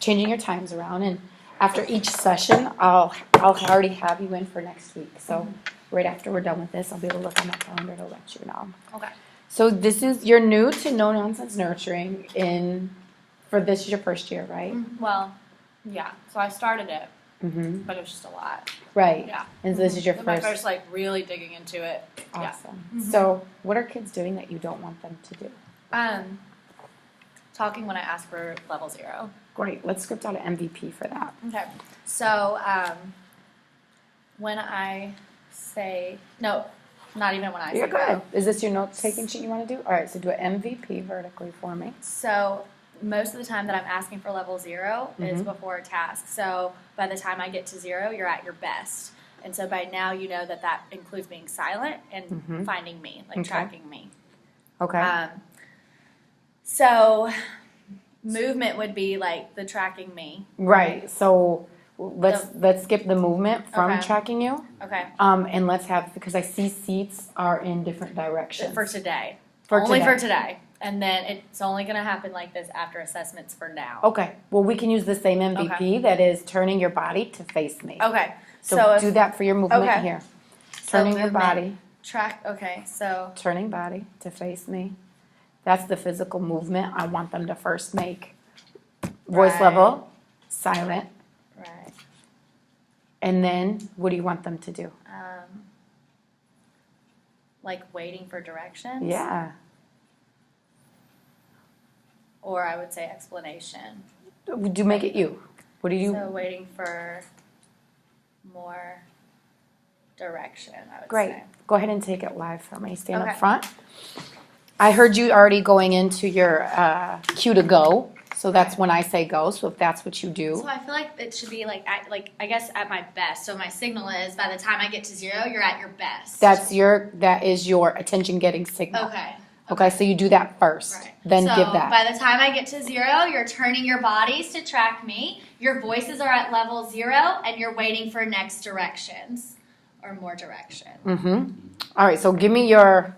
changing your times around, and after each session, I'll already have you in for next week. So right after we're done with this, I'll be able to look on my calendar to let you know. Okay. So you're new to No Nonsense Nurturing for this is your first year, right? Well, yeah. So I started it, Mm-hmm. but it was just a lot. Right. Yeah. And so this is your My first. first, like, really digging into it. Awesome. Yeah. So what are kids doing that you don't want them to do? Talking when I ask for level 0. Great. Let's script out an MVP for that. Okay. So, when I say, no, not even when I You're say good. go. Is this your note-taking sheet you want to do? All right, so do an MVP vertically for me. So, most of the time that I'm asking for level 0 is Mhm. before a task. So, by the time I get to 0, you're at your best. And so, by now, you know that includes being silent and Mhm. finding me, like Okay. tracking me. Okay. So, movement would be like the tracking me. Right. So let's skip the movement from Okay. tracking you. Okay. And let's have, because I see seats are in different directions. For today. For only today. for today. And then it's only going to happen like this after assessments for now. Okay. Well, we can use the same MVP that is turning your body to face me. Okay. So do that for your movement Okay. here. So Turning your movement. body. Track. Okay. So. Turning body to face me. That's the physical movement I want them to first make. Voice Right. level, silent. Right. And then what do you want them to do? Like waiting for directions. Yeah. Or I would say explanation. Do make it you. What do you? So waiting for more direction, I would Great. say. Go ahead and take it live for me. Stand Okay. up front. I heard you already going into your cue to go. So that's when I say go. So if that's what you do. So I feel like it should be like I guess at my best. So my signal is by the time I get to 0, you're at your best. That is your attention getting signal. Okay. Okay, so you do that first. Right. Then so give that. By the time I get to 0, you're turning your bodies to track me. Your voices are at level 0, and you're waiting for next directions or more direction. Mm-hmm. All right, so give me your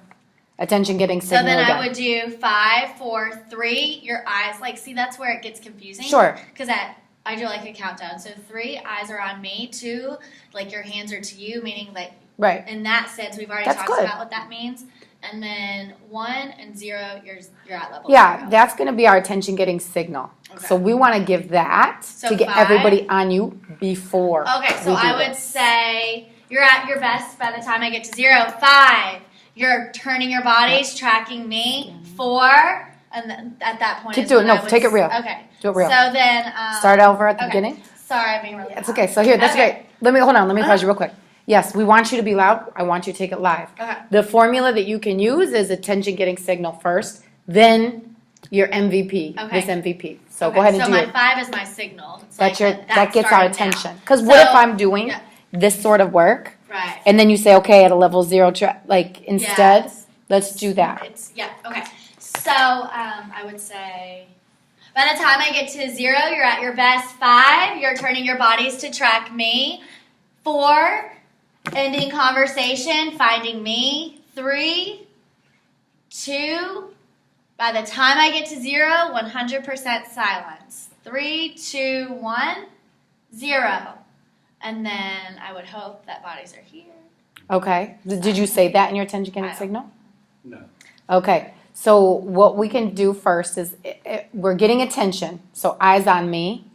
attention getting signal So then again. I would do 5, 4, 3. Your eyes, like, see, that's where it gets confusing. Sure. Because I do like a countdown. So 3, eyes are on me. 2, like your hands are to you, meaning like Right. in that sense, we've already That's talked good. about what that means. And then 1 and 0, you're at level 0. Yeah, that's going to be our attention getting signal. Okay. So we want to give that So to get 5? everybody on you before. Okay, so we do I would this. say you're at your best by the time I get to 0. 5, you're turning your bodies, tracking me. 4, and then at that point, Keep is doing it. when No, I would take it real. Okay, Do it real. So then Start over at the okay. beginning. Sorry, I'm being really. That's loud. okay. So here, that's Okay. great. Hold on. Let me pause you real quick. Yes, we want you to be loud. I want you to take it live. Okay. The formula that you can use is attention getting signal first, then your MVP. Okay. This MVP. So Okay, go ahead and so do my it. 5 is my signal. It's That's like that gets our starting attention. now. Because what So- if I'm doing yeah. this sort of work, Right. and then you say, okay, at a level 0, like instead, Yes. let's do that. Okay. So I would say by the time I get to 0, you're at your best. 5, you're turning your bodies to track me. 4, ending conversation, finding me. 3, 2, by the time I get to 0, 100% silence. 3, 2, 1, 0. And then I would hope that bodies are here. Okay. Did you say that in your attention getting I don't. signal? No. Okay. So what we can do first is we're getting attention. So eyes on me.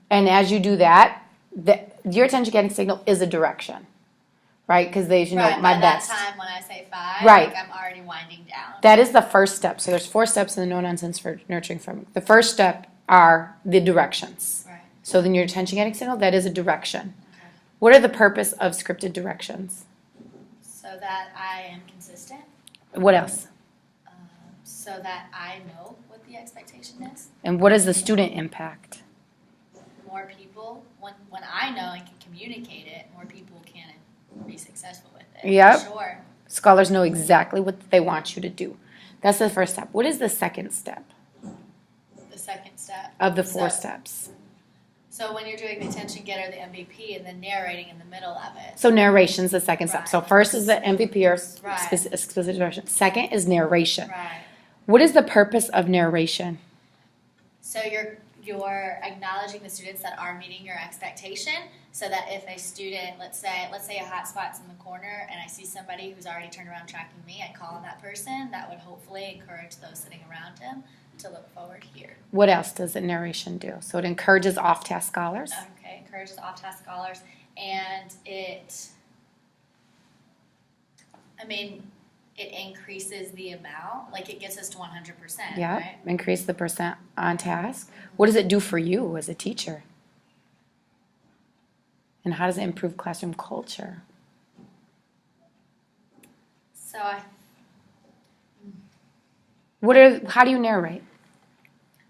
And as you do that, your attention getting signal is a direction. Right? Because they, Right, my by best. that time when I say 5, Right. like I'm already winding down. That is the first step. So there's 4 steps in the no nonsense for nurturing from. The first step are the directions. Right. So then your attention getting signal, that is a direction. Okay. What are the purpose of scripted directions? So that I am consistent. What else? So that I know what the expectation is. And what is the student impact? More people, when I know and can communicate it, more people can be successful with it. Yep. Sure. Scholars know exactly what they want you to do. That's the first step. What is the second step The second step. of the 4 So- steps? So when you're doing the attention getter, the MVP, and then narrating in the middle of it. So narration's the second step. Right. So first is the MVP or Right. specific direction. Second is narration. Right. What is the purpose of narration? So you're acknowledging the students that are meeting your expectation, so that if a student, let's say a hot spot's in the corner and I see somebody who's already turned around tracking me, I call on that person. That would hopefully encourage those sitting around him to look forward here. What else does the narration do? So it encourages off-task scholars. Okay, encourages off-task scholars, and it increases the amount, like it gets us to 100%, Yeah, right? increase the percent on task. What does it do for you as a teacher? And how does it improve classroom culture? So How do you narrate?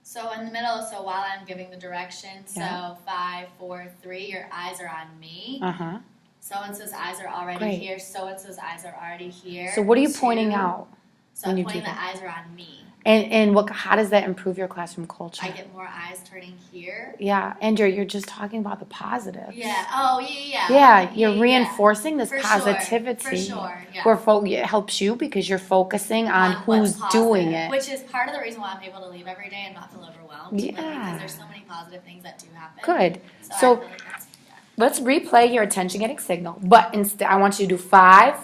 So in the middle, so while I'm giving the direction, Yeah. so 5, 4, 3, your eyes are on me. Uh-huh. So-and-so's eyes are already Great. here. So-and-so's eyes are already here. So what are you 2. pointing out? So when I'm you do pointing the that? eyes are on me. And how does that improve your classroom culture? I get more eyes turning here. Yeah, and you're just talking about the positive. Yeah. Oh, yeah. Yeah, you're reinforcing this For sure. positivity. For sure, yeah. Where it helps you because you're focusing on who's what's doing positive, it. which is part of the reason why I'm able to leave every day and not feel overwhelmed. Yeah. Because there's so many positive things that do happen. Good. I So feel like that's, let's replay your attention getting signal. But instead, I want you to do 5,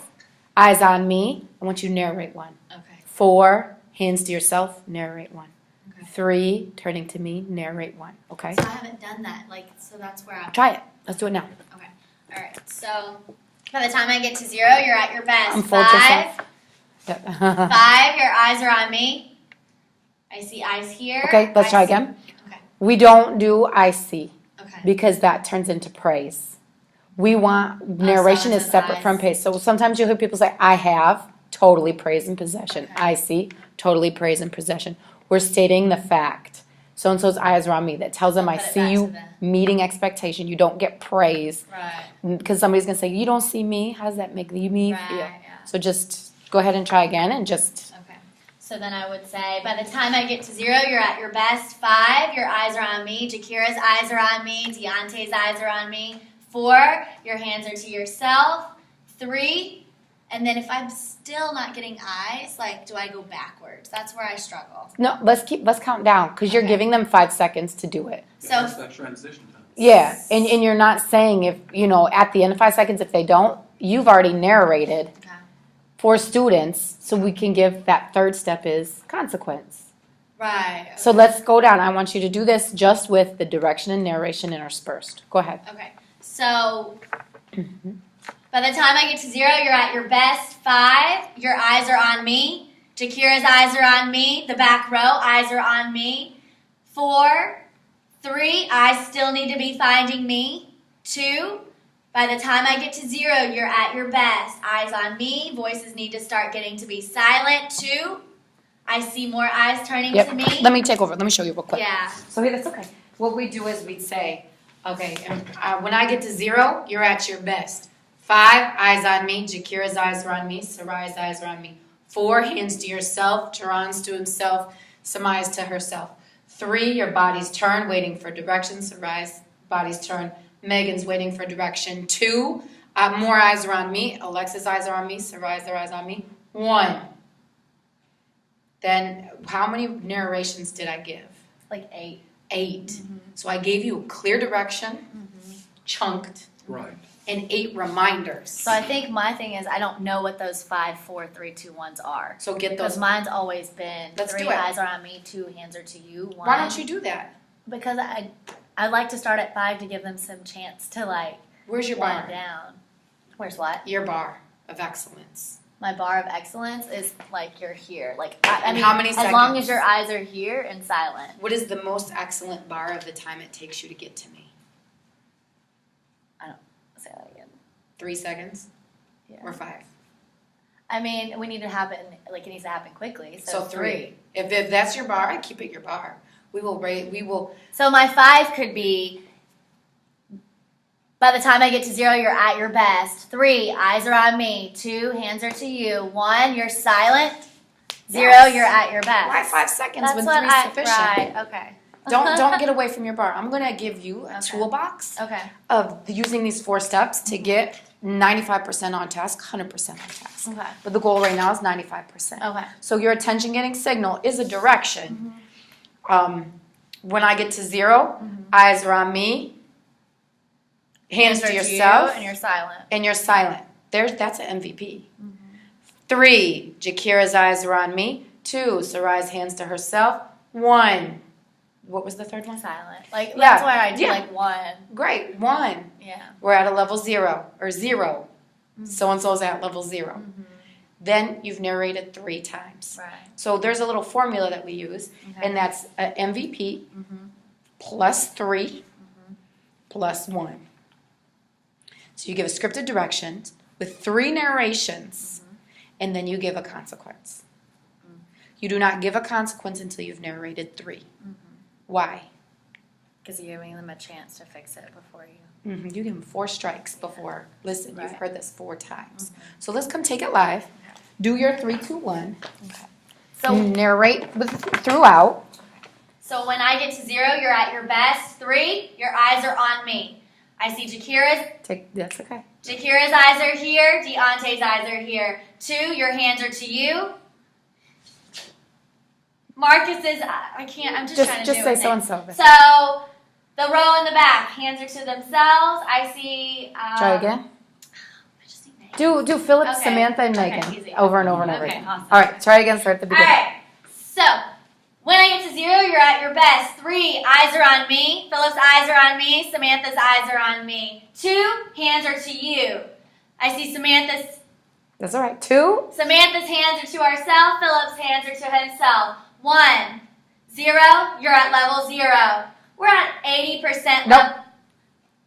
eyes on me. I want you to narrate 1. Okay. 4, hands to yourself, narrate 1. Okay. 3, turning to me, narrate 1. Okay? So I haven't done that. So that's where I'm. Try it. Let's do it now. Okay. All right. So by the time I get to 0, you're at your best. Unfold 5. yourself. Yep. 5. Your eyes are on me. I see eyes here. Okay, let's try again. Okay. We don't do I see Okay. because that turns into praise. We want narration is so separate eyes. from praise. So sometimes you'll hear people say, I have, totally praise and possession. Okay. I see, totally praise and possession. We're stating the fact. So-and-so's eyes are on me. That tells them I Put it see back you to meeting expectation. You don't get praise. Right. Because somebody's going to say, you don't see me. How does that make me feel? Right, yeah. So just go ahead and try again and just... Okay. So then I would say, by the time I get to 0, you're at your best. 5, your eyes are on me. Jakira's eyes are on me. Deontay's eyes are on me. 4, your hands are to yourself. 3, and then if I'm still not getting eyes, do I go backwards? That's where I struggle. No, let's count down because you're Okay. giving them 5 seconds to do it. So That's that transition time. Yeah, and you're not saying if, at the end of 5 seconds, if they don't, you've already narrated okay. for students, so we can give that third step is consequence. Right. Okay. So let's go down. I want you to do this just with the direction and narration interspersed. Go ahead. Okay. So by the time I get to 0, you're at your best. 5, your eyes are on me. Jakira's eyes are on me. The back row, eyes are on me. 4, 3, I still need to be finding me. 2, by the time I get to 0, you're at your best. Eyes on me. Voices need to start getting to be silent. 2, I see more eyes turning to me. Let me take over. Let me show you real quick. Yeah. So that's okay. What we do is we'd say, okay, when I get to 0, you're at your best. 5, eyes on me. Jakira's eyes are on me. Sarai's eyes are on me. 4, hands to yourself. Tehran's to himself. Samai's to herself. 3, your body's turned, waiting for direction. Sarai's body's turned. Megan's waiting for direction. 2, more eyes are on me. Alexa's eyes are on me. Sarai's eyes on me. 1. Then how many narrations did I give? 8. 8. Mm-hmm. So I gave you a clear direction, chunked, Right. and 8 reminders. So I think my thing is I don't know what those 5, 4, 3, 2, 1s are. So get Because those. mine's always been Let's 3 do it. eyes are on me, 2 hands are to you, 1. Why don't you do that? Because I like to start at 5 to give them some chance to Where's your wind bar? down. Where's what? Your bar of excellence. My bar of excellence is you're here. I And mean, how many as long seconds? as your eyes are here and silent. What is the most excellent bar of the time it takes you to get to me? Say that again. 3 seconds Yeah. or 5? I mean, we need to happen. It needs to happen quickly. So 3. If that's your bar, I keep it your bar. We will rate. We will. So my 5 could be, by the time I get to 0, you're at your best. 3, eyes are on me. 2, hands are to you. 1, you're silent. 0, Yes. you're at your best. Why 5 seconds That's when what 3 is sufficient? Right, okay. Don't get away from your bar. I'm gonna give you a toolbox Okay. of using these 4 steps to get 95% on task, 100% on task. Okay. But the goal right now is 95%. Okay. So your attention getting signal is a direction. When I get to 0, eyes are on me. Hands to yourself. And you're silent. And you're silent. That's an MVP. 3, Jakira's eyes are on me. 2, Sarai's hands to herself. 1, what was the third one? Silent. Like, that's why I do like 1. Great, 1. Yeah. We're at a level 0, or 0. So-and-so's at level 0. Then you've narrated 3 times. Right. So there's a little formula that we use, and that's a MVP plus 3 plus 1. So you give a scripted directions with 3 narrations, and then you give a consequence. You do not give a consequence until you've narrated 3. Why? Because you're giving them a chance to fix it before you. You give them 4 strikes before. Listen, you've heard this 4 times. So let's come take it live. Do your 3, 2, 1. Okay. So narrate throughout. So when I get to 0, you're at your best. 3, your eyes are on me. I see That's okay. Jakira's eyes are here. Deonte's eyes are here. 2, your hands are to you. Marcus's, I can't, I'm just trying to do it. Just say so-and-so. So, the row in the back, hands are to themselves. I see. Try again. I just need names. Do Philip, Okay. Samantha, and Okay, Megan easy. over and over and over Okay, again. awesome. All right, try again. Start at the All beginning. right. So, when I get to 0, you're at your best. 3, eyes are on me. Philip's eyes are on me. Samantha's eyes are on me. 2, hands are to you. I see Samantha's That's all right. 2. Samantha's hands are to herself. Philip's hands are to himself. 1, 0, you're at level 0. We're at 80%. Nope.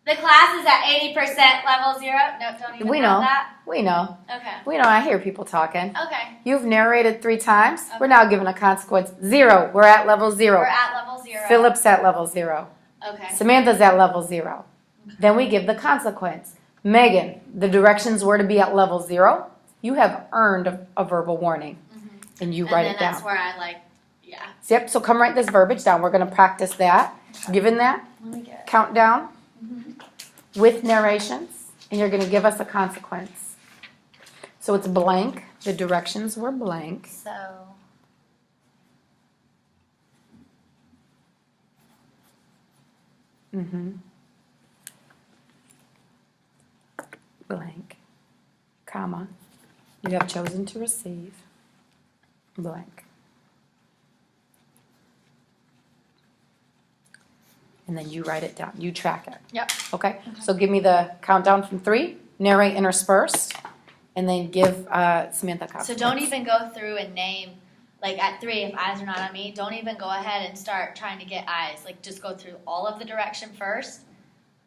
The class is at 80% level 0. No, don't even We know know. that. We know. Okay. We know. I hear people talking. Okay. You've narrated 3 times. Okay. We're now given a consequence. 0. We're at level 0. We're at level 0. Philip's at level 0. Okay. Samantha's at level 0. Then we give the consequence. Megan, the directions were to be at level 0. You have earned a verbal warning. And you write it down. And then that's where I yeah. Yep, so come write this verbiage down. We're going to practice that. Given that, Let me get it. countdown with narrations, and you're going to give us a consequence. So it's blank. The directions were blank. So, Blank, comma. You have chosen to receive. Blank. And then you write it down. You track it. Yep. Okay? So give me the countdown from 3. Narrate interspersed. And then give Samantha a consequence. So don't even go through and name, like at 3, if eyes are not on me, don't even go ahead and start trying to get eyes. Like just go through all of the direction first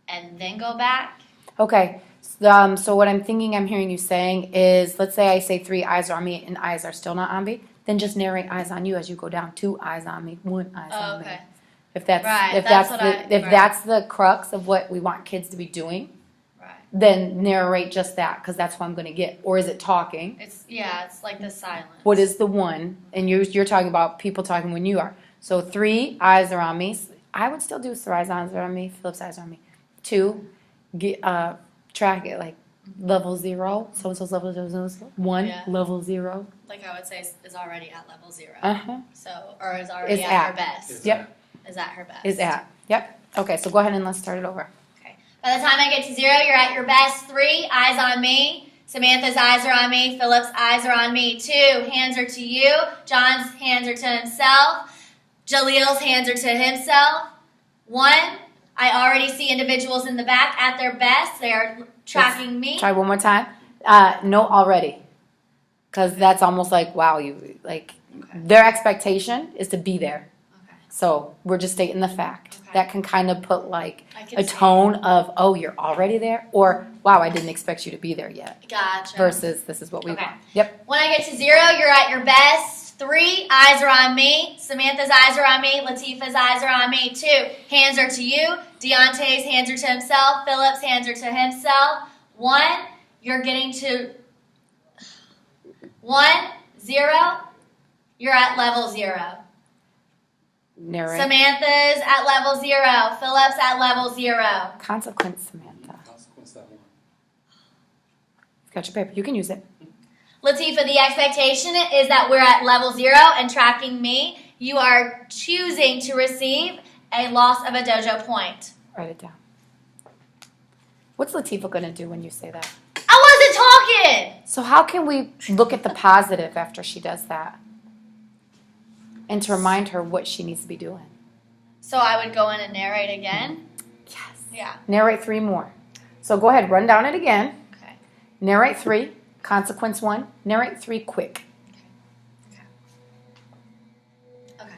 and then go back. Okay. So what I'm hearing you saying is, let's say I say 3 eyes are on me and eyes are still not on me. Then just narrate eyes on you as you go down. 2 eyes on me, 1 eyes on me. If that's Right, that's the crux of what we want kids to be doing, Right. then narrate just that, because that's what I'm going to get. Or is it talking? It's like the silence. What is the 1? And you're talking about people talking when you are. So 3 eyes are on me. I would still do Sarai's eyes are on me. Philip's eyes are on me. 2, track it like level 0. So and so's level 0. 1 Yeah. level 0. Like I would say is already at level 0. So or is already Is at at. her best. Yep. Is at her best. Is at. Yep. Okay. So go ahead and let's start it over. Okay. By the time I get to 0, you're at your best. 3, eyes on me. Samantha's eyes are on me. Philip's eyes are on me. 2, hands are to you. John's hands are to himself. Jalil's hands are to himself. 1, I already see individuals in the back at their best. They are tracking me. Try one more time. No, already. Because that's almost like, wow, their expectation is to be there. Okay. So we're just stating the fact. Okay. That can kind of put I can a see. tone of, oh, you're already there, or wow, I didn't expect you to be there yet. Gotcha. Versus this is what we Okay. want. Yep. When I get to 0, you're at your best. 3, eyes are on me. Samantha's eyes are on me. Latifah's eyes are on me. 2, hands are to you. Deonte's hands are to himself. Philip's hands are to himself. 1, you're getting to 1, 0, you're at level 0. Narrate. Samantha's at level 0. Philip's at level 0. Consequence, Samantha. Consequence that 1. You've got your paper. You can use it. Latifa, the expectation is that we're at level 0 and tracking me. You are choosing to receive a loss of a dojo point. Write it down. What's Latifah going to do when you say that? I wasn't talking. So how can we look at the positive after she does that? And to remind her what she needs to be doing. So I would go in and narrate again? Yes. Yeah. Narrate 3 more. So go ahead, run down it again. Okay. Narrate 3, consequence 1. Narrate 3 quick. Okay.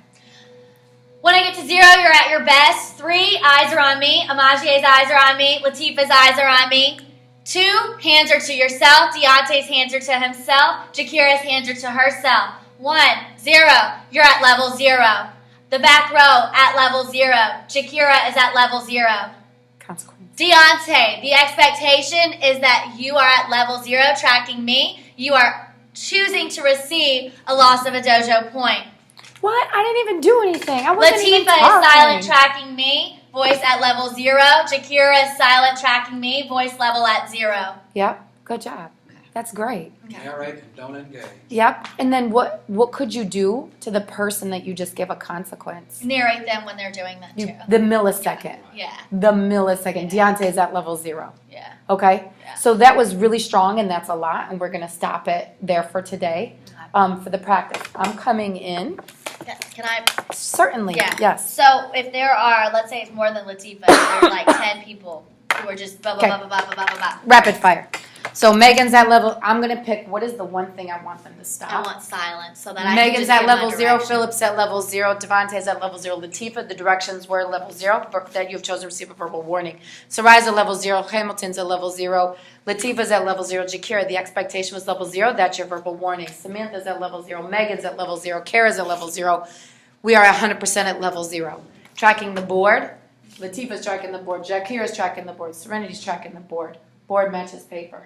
When I get to 0, you're at your best. 3, eyes are on me. Amajie's eyes are on me. Latifah's eyes are on me. 2, hands are to yourself. Deontay's hands are to himself. Jakira's hands are to herself. 1, 0, you're at level 0. The back row at level 0. Jakira is at level 0. Consequence. Deontay, the expectation is that you are at level 0 tracking me. You are choosing to receive a loss of a dojo point. What? I didn't even do anything. I wasn't even Latifah talking. is silent tracking me. Voice at level 0. Jakira is silent tracking me. Voice level at 0. Yep. Good job. That's great. Narrate and don't engage. Yep. And then what could you do to the person that you just gave a consequence? Narrate them when they're doing that too. The millisecond. Yeah. The millisecond. Deontay is at level 0. Yeah. Okay? Yeah. So that was really strong, and that's a lot, and we're going to stop it there for today for the practice. I'm coming in. Can I? Certainly. Yeah. Yes. So if there are, let's say it's more than Latifah, there are like 10 people who are just blah, blah, Okay. blah, blah, blah, blah, blah, blah. Rapid fire. So Megan's at level. I'm going to pick what is the one thing I want them to stop. I want silence so that I can Megan's just at give my level 0, direction. Philip's at level 0, Devontae's at level 0, Latifah, the directions were level 0, that you have chosen to receive a verbal warning. Sarai's at level 0, Hamilton's at level 0, Latifah's at level 0, Jakira, the expectation was level 0, that's your verbal warning. Samantha's at level 0, Megan's at level 0, Kara's at level 0. We are 100% at level 0. Tracking the board, Latifah's tracking the board, Jakira's tracking the board, Serenity's tracking the board. Board matches paper.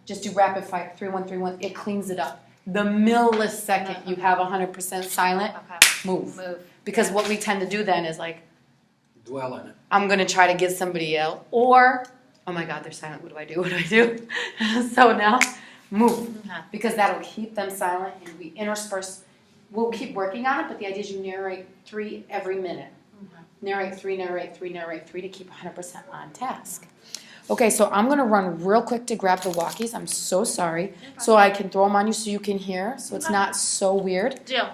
Just do rapid fire, 3-1-3-1. It cleans it up. The millisecond you have 100% silent, move. Because what we tend to do then is like, Dwell in it. I'm going to try to get somebody else. Or, oh my God, they're silent. What do I do? What do I do? So now, move. Because that'll keep them silent and we intersperse. We'll keep working on it, but the idea is you narrate 3 every minute. Narrate 3, narrate 3, narrate 3 to keep 100% on task. Okay, so I'm going to run real quick to grab the walkies. I'm so sorry. So I can throw them on you so you can hear, so it's not so weird. Deal.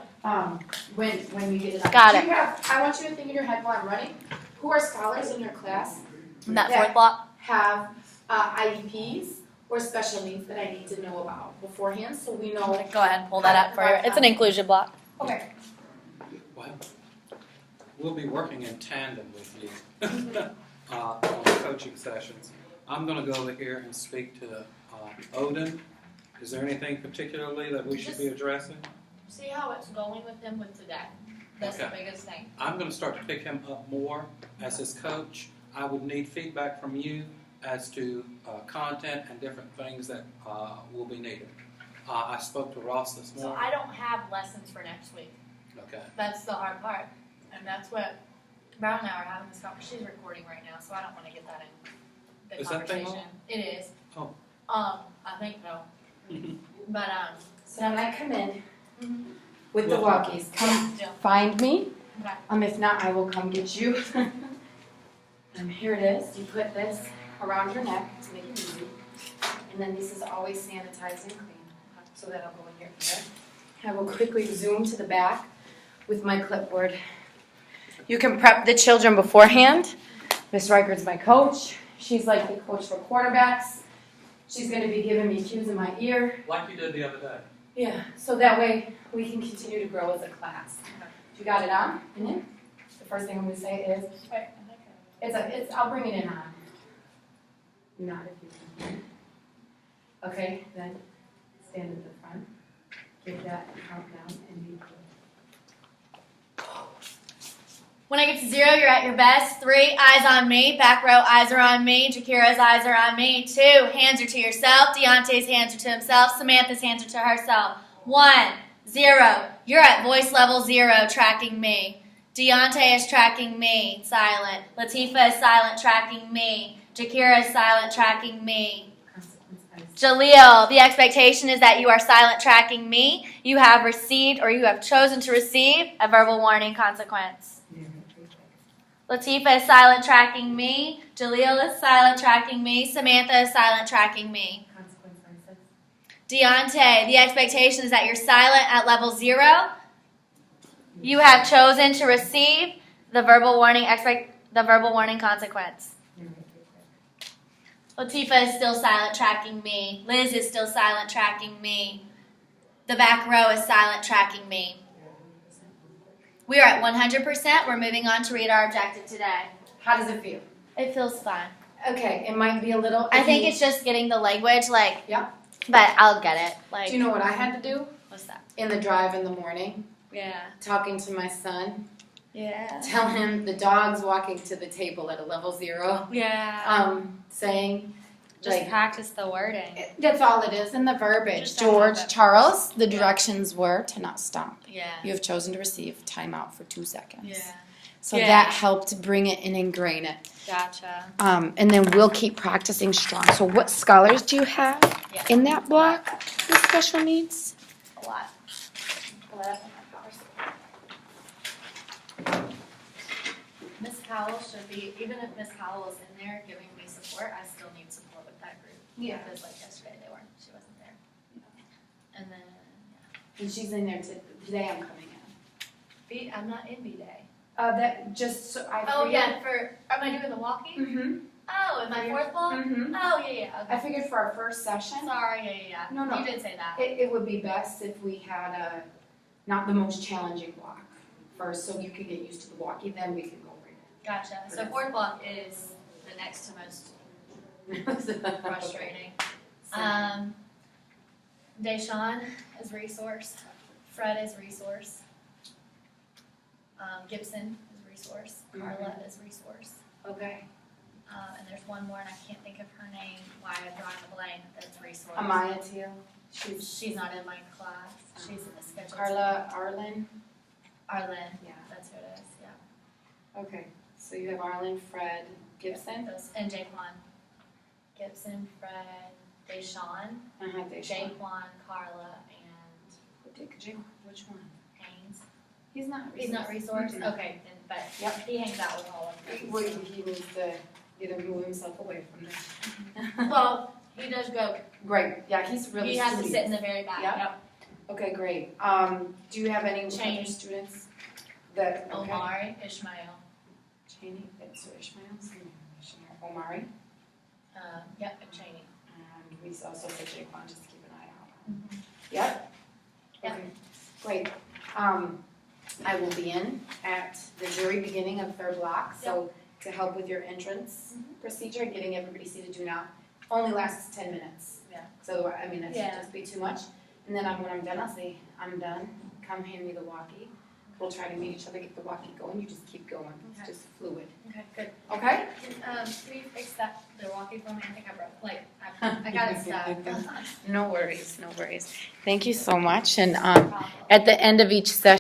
When we get it up. Got Do it. you have, I want you to think in your head while I'm running, who are scholars in your class In that fourth block? have IEPs or special needs that I need to know about beforehand so we know. Go ahead and pull that up for you. It's an inclusion block. Okay. Well, we'll be working in tandem with you on the coaching sessions. I'm going to go over here and speak to Odin. Is there anything particularly that we should be addressing? See how it's going with him with today. That's the biggest thing. I'm going to start to pick him up more as his coach. I would need feedback from you as to content and different things that will be needed. I spoke to Ross this So morning. I don't have lessons for next week. Okay. That's the hard part. And that's what Brown and I are having this conversation. She's recording right now, so I don't want to get that in the Is that thing conversation. It is. Oh. I think so. But So when I come in with Well, the walkies, come yeah. find me. Okay. If not, I will come get you. Here it is. You put this around your neck to make it easy. And then this is always sanitized and clean. So that'll go in your ear. I will quickly zoom to the back with my clipboard. You can prep the children beforehand. Miss Reichert's my coach. She's like the coach for quarterbacks. She's going to be giving me cues in my ear. Like you did the other day. Yeah, so that way we can continue to grow as a class. You got it on? Mm-hmm. The first thing I'm going to say is, I'll bring it in on. Not if you can. Okay, then stand at the front. Give that countdown and be clear. When I get to 0, you're at your best. 3, eyes on me. Back row, eyes are on me. Jakira's eyes are on me. 2, hands are to yourself. Deontay's hands are to himself. Samantha's hands are to herself. 1, 0, you're at voice level 0, tracking me. Deontay is tracking me, silent. Latifah is silent, tracking me. Jakira is silent, tracking me. Jaleel, the expectation is that you are silent, tracking me. You have received or you have chosen to receive a verbal warning consequence. Latifa is silent tracking me. Jaleel is silent tracking me. Samantha is silent tracking me. Deontay, the expectation is that you're silent at level 0. You have chosen to receive the verbal warning consequence. Latifa is still silent tracking me. Liz is still silent tracking me. The back row is silent tracking me. We are at 100%. We're moving on to read our objective today. How does it feel? It feels fun. Okay, it might be a little. I think it's just getting the language, Yeah. but I'll get it. Do you know what I had to do What's that? in the drive in the morning? Yeah. Talking to my son, Yeah. tell him the dog's walking to the table at a level 0. Yeah. Saying, Just practice the wording. That's all it is, and the verbiage. Just don't George, have it. Charles, the directions were to not stomp. Yeah. You have chosen to receive timeout for 2 seconds. Yeah. So Yeah. that helped bring it and ingrain it. Gotcha. And then we'll keep practicing strong. So what scholars do you have Yeah. in that block with special needs? A lot. Miss Howell should be, even if Miss Howell is in there giving me support, I still need support with that group. Yeah. Because like yesterday she wasn't there. And then, And she's in there today. I'm coming in. I'm not in B-Day. That just so I. Oh yeah, am I doing the walking? Mhm. Oh, in my fourth block? Mhm. Oh yeah. I Okay. figured for our first session, Sorry, yeah. No, no. You did say that. it would be best if we had not the most challenging block first, so you could get used to the walkie. Then we can go Gotcha. So fourth block is the next to most right frustrating. Okay. Deshawn is resource. Fred is resource. Gibson is resource. Carla is resource. Okay. And there's one more, and I can't think of her name. Why I'm drawing a blank. That's resource. Amaya too. She's not in my class. She's in the schedule. Carla, Arlen. Arlen. Yeah. That's who it is. Yeah. Okay. So you have Arlen, Fred, Gibson. And Jaquan. Gibson, Fred, Deshawn, Deshaun. Jaquan, Carla, and Which one? Haynes. He's not. He's not resource? Mm-mm. Okay, then, but Yep. he hangs out with all of them. Well, he needs to either move himself away from this. Well, he does go, Great. Yeah, he's really. he has to studious. sit in the very back. Yep. Okay, great. Do you have any Cheney. other students that? Okay. Omari, Ishmael, Cheney. So Ishmael. Omari. Yep, and Cheney. And we also said Jaquan, just to keep an eye out. Mhm. Yep. Yep. Okay. Great. I will be in at the very beginning of third block, so to help with your entrance procedure, getting everybody seated, do not, only lasts 10 minutes. Yeah. So, I mean, that should Yeah. just be too much. And then when I'm done, I'll say, I'm done, come hand me the walkie. We'll try to meet each other, get the walkie going, you just keep going, it's Okay. just fluid. Okay, good. Okay? Can you fix that, the walkie for me? I think I broke, I got it stuck. No worries, no worries. Thank you so much, and Problem. at the end of each session,